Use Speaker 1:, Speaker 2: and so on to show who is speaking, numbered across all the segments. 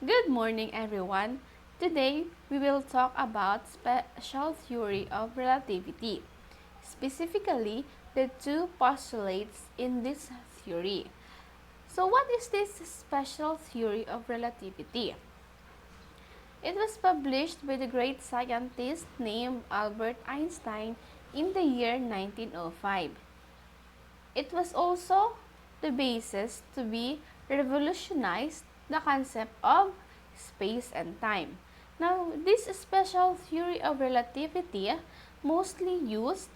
Speaker 1: Good morning, everyone. Today, we will talk about special theory of relativity, specifically the two postulates in this theory. So, what is this special theory of relativity? It was published by the great scientist named Albert Einstein in the year 1905. It was also the basis to be revolutionized the concept of space and time. Now, this special theory of relativity mostly used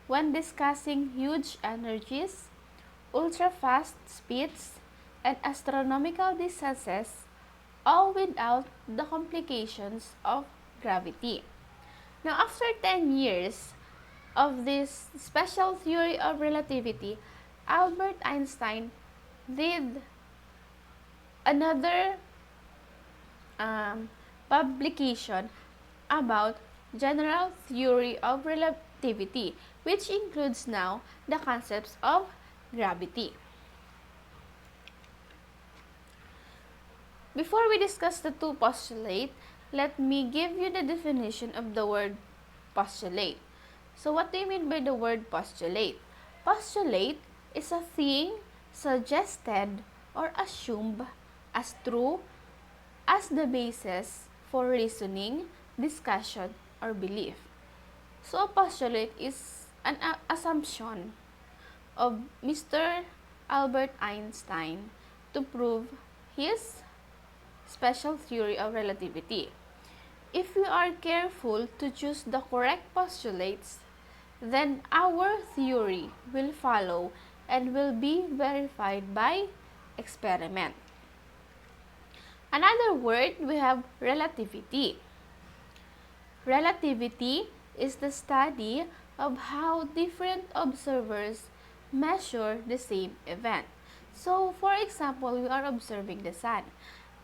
Speaker 1: when discussing huge energies, ultra-fast speeds, and astronomical distances, all without the complications of gravity. Now, after 10 years of this special theory of relativity, Albert Einstein did another publication about general theory of relativity, which includes now the concepts of gravity. Before we discuss the two postulates, let me give you the definition of the word postulate. So what do you mean by the word postulate? Postulate is a thing suggested or assumed as true as the basis for reasoning, discussion, or belief. So a postulate is an assumption of Mr. Albert Einstein to prove his special theory of relativity. If we are careful to choose the correct postulates, then our theory will follow and will be verified by experiment. Another word, we have relativity. Relativity is the study of how different observers measure the same event. So, for example, we are observing the sun.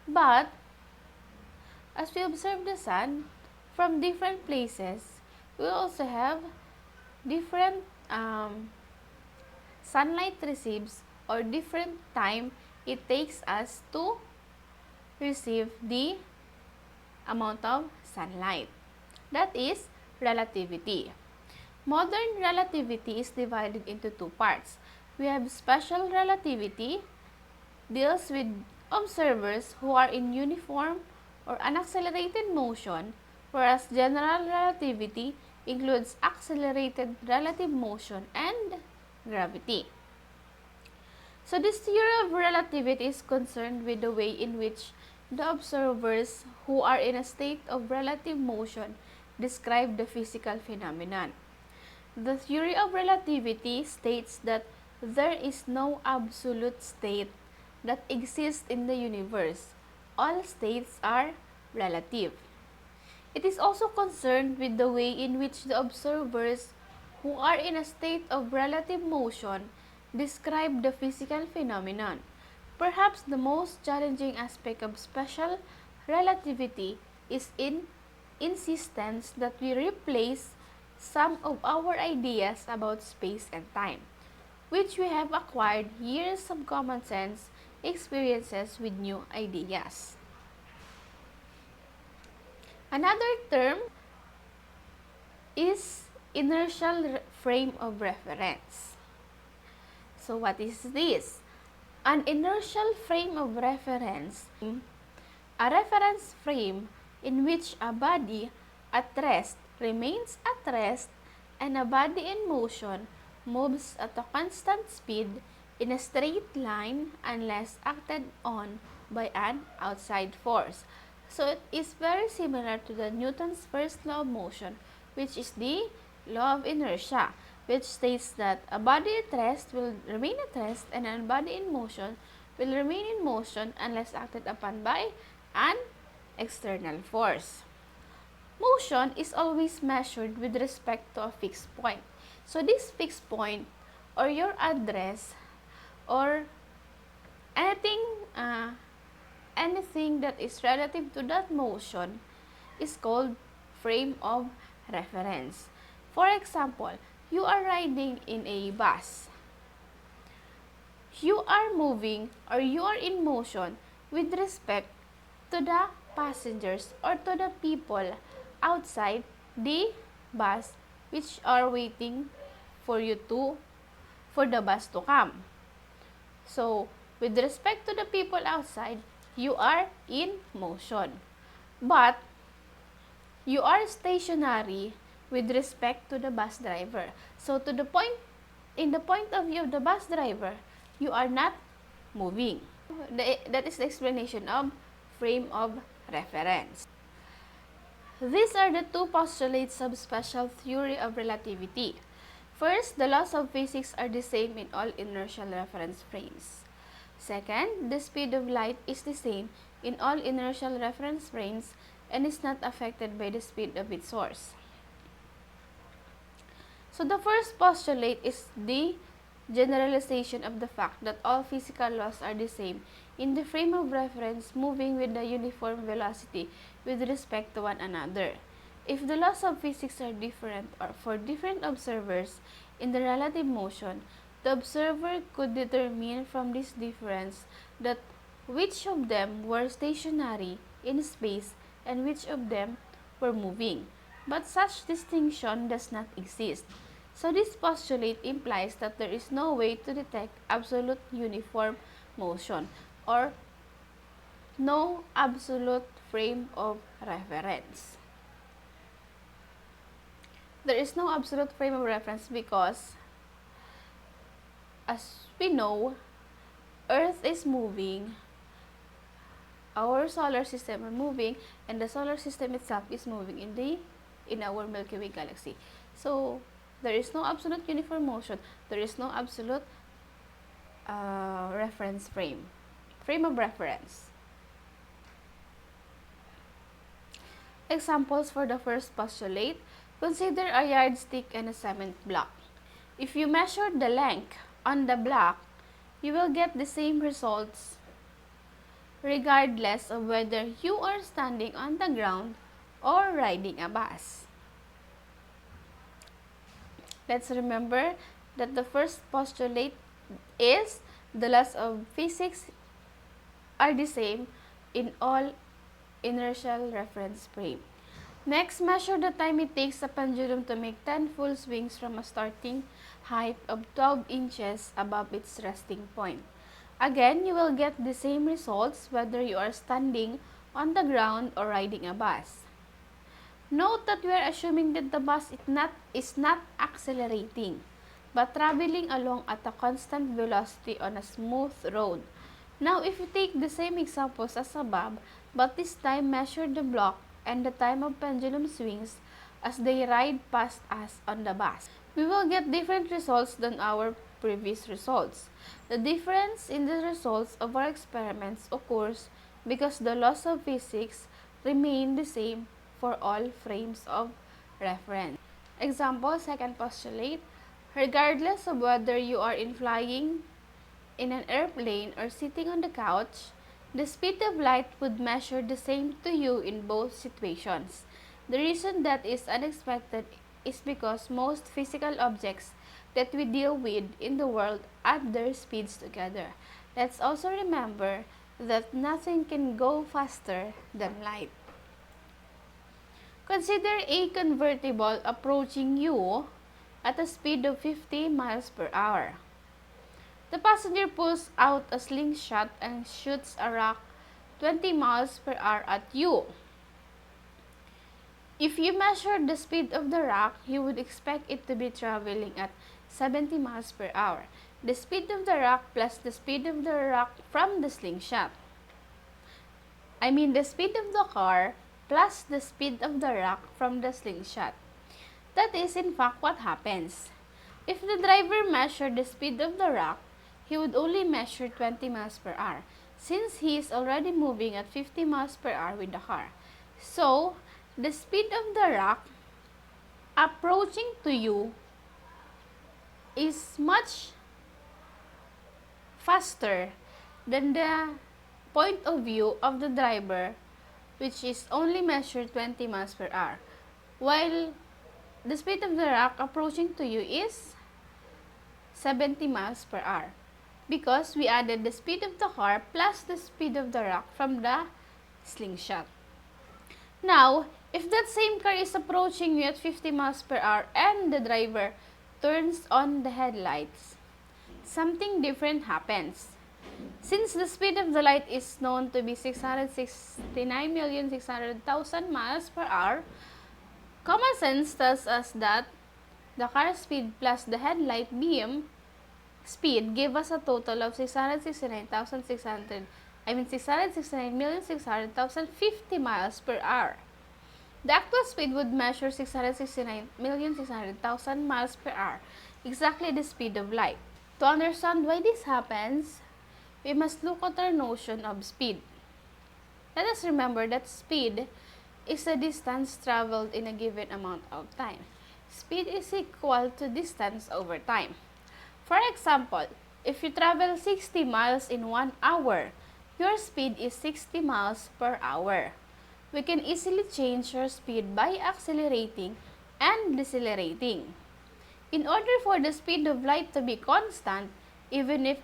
Speaker 1: But, as we observe the sun from different places, we also have different sunlight receives or different time it takes us to receive the amount of sunlight. That is relativity. Modern relativity is divided into two parts. We have special relativity, deals with observers who are in uniform or unaccelerated motion, whereas general relativity includes accelerated relative motion and gravity. So this theory of relativity is concerned with the way in which the observers who are in a state of relative motion describe the physical phenomenon. The theory of relativity states that there is no absolute state that exists in the universe. All states are relative. It is also concerned with the way in which the observers who are in a state of relative motion describe the physical phenomenon. Perhaps the most challenging aspect of special relativity is in insistence that we replace some of our ideas about space and time, which we have acquired years of common sense experiences with new ideas. Another term is inertial frame of reference. So what is this? An inertial frame of reference, a reference frame in which a body at rest remains at rest and a body in motion moves at a constant speed in a straight line unless acted on by an outside force. So it is very similar to the Newton's first law of motion, which is the law of inertia, which states that a body at rest will remain at rest and a body in motion will remain in motion unless acted upon by an external force. Motion is always measured with respect to a fixed point. So this fixed point or your address or anything anything that is relative to that motion is called frame of reference. For example, you are riding in a bus. You are moving or you are in motion with respect to the passengers or to the people outside the bus which are waiting for the bus to come. So, with respect to the people outside, you are in motion. But, you are stationary with respect to the bus driver. So, in the point of view of the bus driver, you are not moving. That is the explanation of frame of reference. These are the two postulates of special theory of relativity. First, the laws of physics are the same in all inertial reference frames. Second, the speed of light is the same in all inertial reference frames and is not affected by the speed of its source. So the first postulate is the generalization of the fact that all physical laws are the same in the frame of reference moving with a uniform velocity with respect to one another. If the laws of physics are different or for different observers in the relative motion, the observer could determine from this difference that which of them were stationary in space and which of them were moving. But such distinction does not exist. So this postulate implies that there is no way to detect absolute uniform motion or no absolute frame of reference. There is no absolute frame of reference because, as we know, Earth is moving, our solar system are moving, and the solar system itself is moving in our Milky Way galaxy. So, there is no absolute uniform motion. There is no absolute reference frame of reference. Examples for the first postulate. Consider a yardstick and a cement block. If you measure the length on the block, you will get the same results regardless of whether you are standing on the ground or riding a bus. Let's remember that the first postulate is the laws of physics are the same in all inertial reference frame. Next, measure the time it takes a pendulum to make 10 full swings from a starting height of 12 inches above its resting point. Again, you will get the same results whether you are standing on the ground or riding a bus. Note that we are assuming that the bus is not accelerating, but traveling along at a constant velocity on a smooth road. Now, if you take the same examples as above, but this time measure the block and the time of pendulum swings as they ride past us on the bus, we will get different results than our previous results. The difference in the results of our experiments occurs because the laws of physics remain the same for all frames of reference. Example, second postulate. Regardless of whether you are flying in an airplane or sitting on the couch, the speed of light would measure the same to you in both situations. The reason that is unexpected is because most physical objects that we deal with in the world add their speeds together. Let's also remember that nothing can go faster than light. Consider a convertible approaching you at a speed of 50 miles per hour. The passenger pulls out a slingshot and shoots a rock 20 miles per hour at you. If you measure the speed of the rock, you would expect it to be traveling at 70 miles per hour. The speed of the rock plus the speed of the rock from the slingshot. The speed of the car plus the speed of the rock from the slingshot. That is in fact what happens. If the driver measured the speed of the rock, he would only measure 20 miles per hour since he is already moving at 50 miles per hour with the car. So, the speed of the rock approaching to you is much faster than the point of view of the driver, which is only measured 20 miles per hour, while the speed of the rock approaching to you is 70 miles per hour because we added the speed of the car plus the speed of the rock from the slingshot. Now, if that same car is approaching you at 50 miles per hour and the driver turns on the headlights, something different happens. Since the speed of the light is known to be 669,600,000 miles per hour, common sense tells us that the car speed plus the headlight beam speed give us a total of 669,600,050 miles per hour. The actual speed would measure 669,600,000 miles per hour, exactly the speed of light. To understand why this happens, we must look at our notion of speed. Let us remember that speed is the distance traveled in a given amount of time. Speed is equal to distance over time. For example, if you travel 60 miles in 1 hour, your speed is 60 miles per hour. We can easily change your speed by accelerating and decelerating. In order for the speed of light to be constant, even if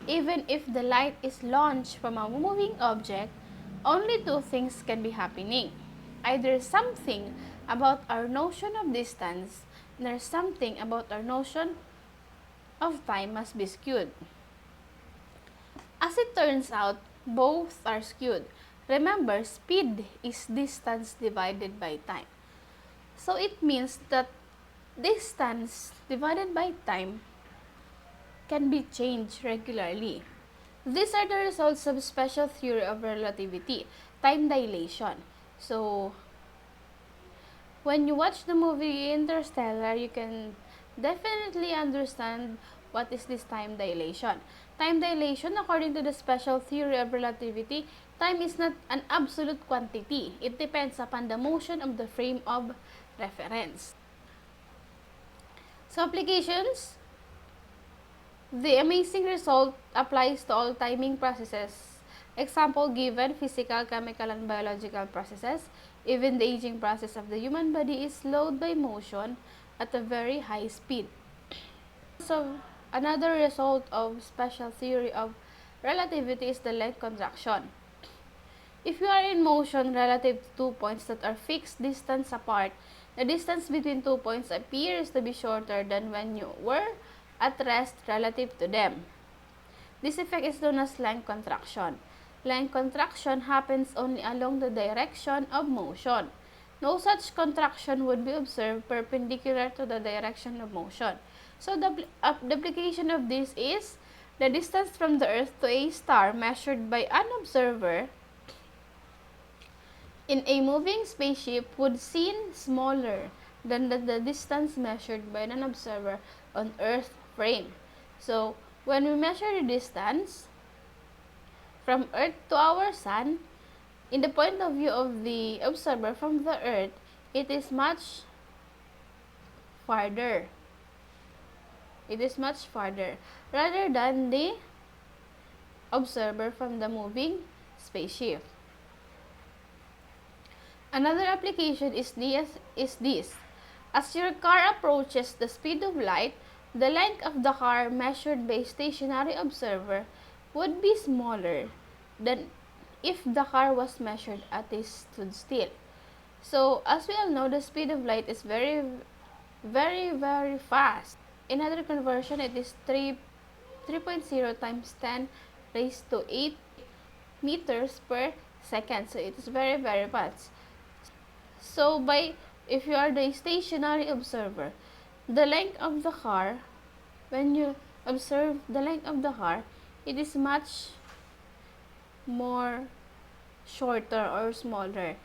Speaker 1: the light is launched from a moving object, only two things can be happening. Either something about our notion of distance or something about our notion of time must be skewed. As it turns out, both are skewed. Remember, speed is distance divided by time. So it means that distance divided by time can be changed regularly. These are the results of special theory of relativity, time dilation. So, when you watch the movie Interstellar, you can definitely understand what is this time dilation. Time dilation, according to the special theory of relativity, time is not an absolute quantity. It depends upon the motion of the frame of reference. So, applications. The amazing result applies to all timing processes. Example given, physical, chemical, and biological processes. Even the aging process of the human body is slowed by motion at a very high speed. So, another result of special theory of relativity is the length contraction. If you are in motion relative to 2 points that are fixed distance apart, the distance between 2 points appears to be shorter than when you were at rest relative to them. This effect is known as length contraction. Length contraction happens only along the direction of motion. No such contraction would be observed perpendicular to the direction of motion. So the application of this is the distance from the Earth to a star measured by an observer in a moving spaceship would seem smaller than the distance measured by an observer on Earth frame. So, when we measure the distance from Earth to our Sun, in the point of view of the observer from the Earth, it is much farther. It is much farther rather than the observer from the moving spaceship. Another application is this. As your car approaches the speed of light, the length of the car measured by a stationary observer would be smaller than if the car was measured at a stood still. So, as we all know, the speed of light is very, very, very fast. In other conversion, it is 3.0 times 10 raised to 8 meters per second. So, it is very, very fast. So, if you are the stationary observer, the length of the car, when you observe the length of the car, it is much more shorter or smaller.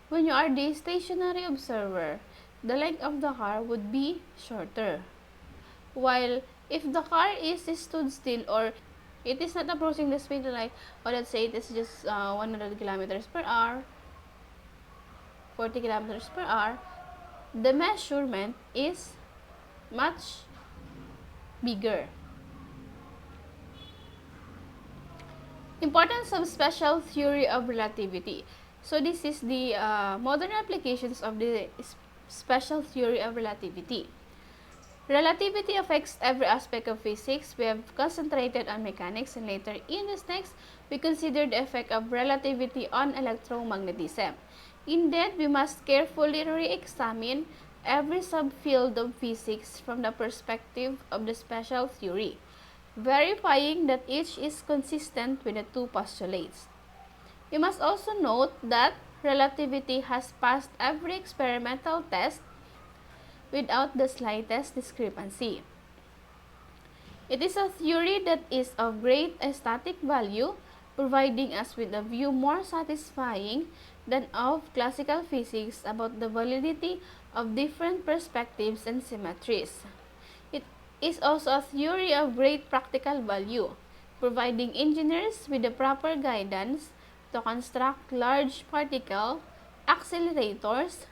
Speaker 1: When you are the stationary observer, the length of the car would be shorter. While if the car is stood still or it is not approaching the speed of light, or let's say it is just 100 kilometers per hour, 40 kilometers per hour, the measurement is much bigger. Importance of special theory of relativity. So this is the modern applications of the special theory of relativity. Relativity affects every aspect of physics. We have concentrated on mechanics, and later in this next, we consider the effect of relativity on electromagnetism. Indeed, we must carefully re-examine every subfield of physics from the perspective of the special theory, verifying that each is consistent with the two postulates. We must also note that relativity has passed every experimental test without the slightest discrepancy. It is a theory that is of great aesthetic value, providing us with a view more satisfying than of classical physics about the validity of different perspectives and symmetries. It is also a theory of great practical value, providing engineers with the proper guidance to construct large particle accelerators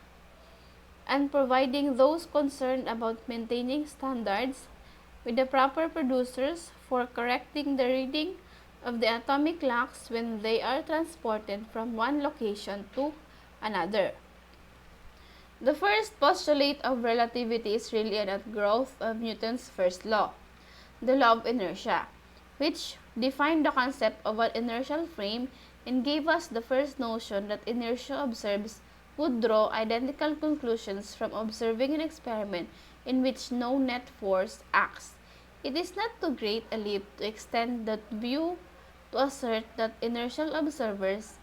Speaker 1: and providing those concerned about maintaining standards with the proper producers for correcting the reading of the atomic clocks when they are transported from one location to another. The first postulate of relativity is really an outgrowth of Newton's first law, the law of inertia, which defined the concept of an inertial frame and gave us the first notion that inertia observers would draw identical conclusions from observing an experiment in which no net force acts. It is not too great a leap to extend that view to assert that inertial observers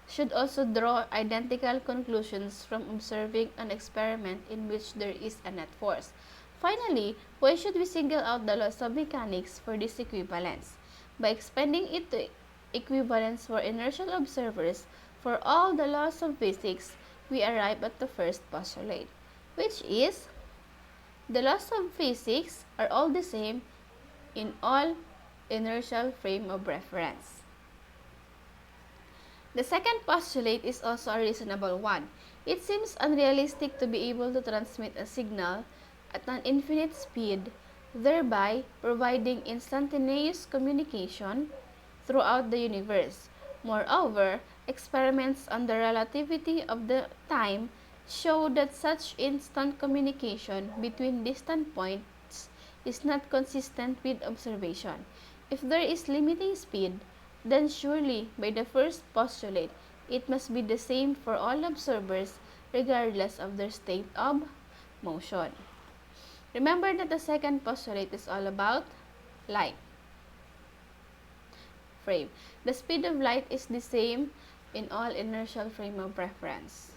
Speaker 1: should also draw identical conclusions from observing an experiment in which there is a net force. Finally, why should we single out the laws of mechanics for this equivalence? By expanding it to equivalence for inertial observers for all the laws of physics, we arrive at the first postulate, which is the laws of physics are all the same in all inertial frame of reference. The second postulate is also a reasonable one. It seems unrealistic to be able to transmit a signal at an infinite speed, thereby providing instantaneous communication throughout the universe. Moreover, experiments on the relativity of the time show that such instant communication between distant points is not consistent with observation. If there is limiting speed, then surely, by the first postulate, it must be the same for all observers regardless of their state of motion. Remember that the second postulate is all about light frame. The speed of light is the same in all inertial frame of reference.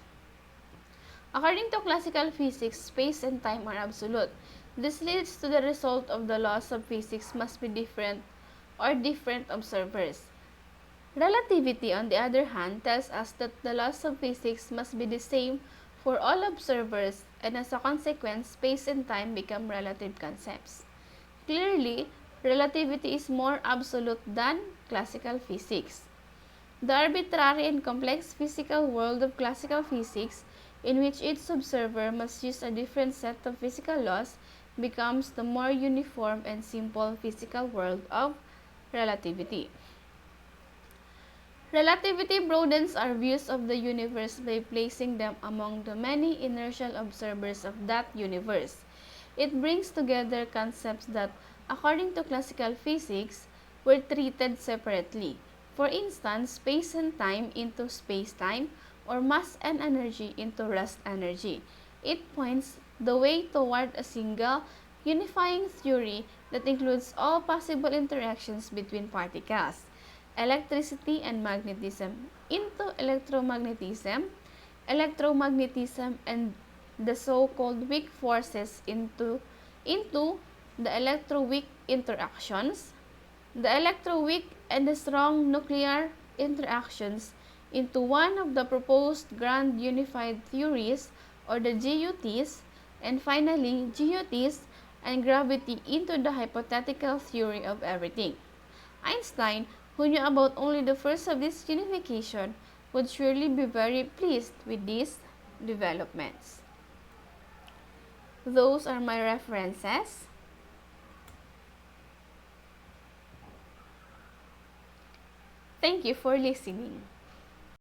Speaker 1: According to classical physics, space and time are absolute. This leads to the result of the laws of physics must be different or different observers. Relativity, on the other hand, tells us that the laws of physics must be the same for all observers, and as a consequence, space and time become relative concepts. Clearly, relativity is more absolute than classical physics. The arbitrary and complex physical world of classical physics, in which each observer must use a different set of physical laws, becomes the more uniform and simple physical world of relativity. Relativity broadens our views of the universe by placing them among the many inertial observers of that universe. It brings together concepts that, according to classical physics, were treated separately. For instance, space and time into space-time, or mass and energy into rest energy. It points the way toward a single, unifying theory that includes all possible interactions between particles, electricity and magnetism into electromagnetism, electromagnetism and the so-called weak forces into the electroweak interactions, the electroweak and the strong nuclear interactions into one of the proposed grand unified theories, or the GUTs, and finally GUTs and gravity into the hypothetical theory of everything. Einstein, who knew about only the first of this unification, would surely be very pleased with these developments. Those are my references. Thank you for listening.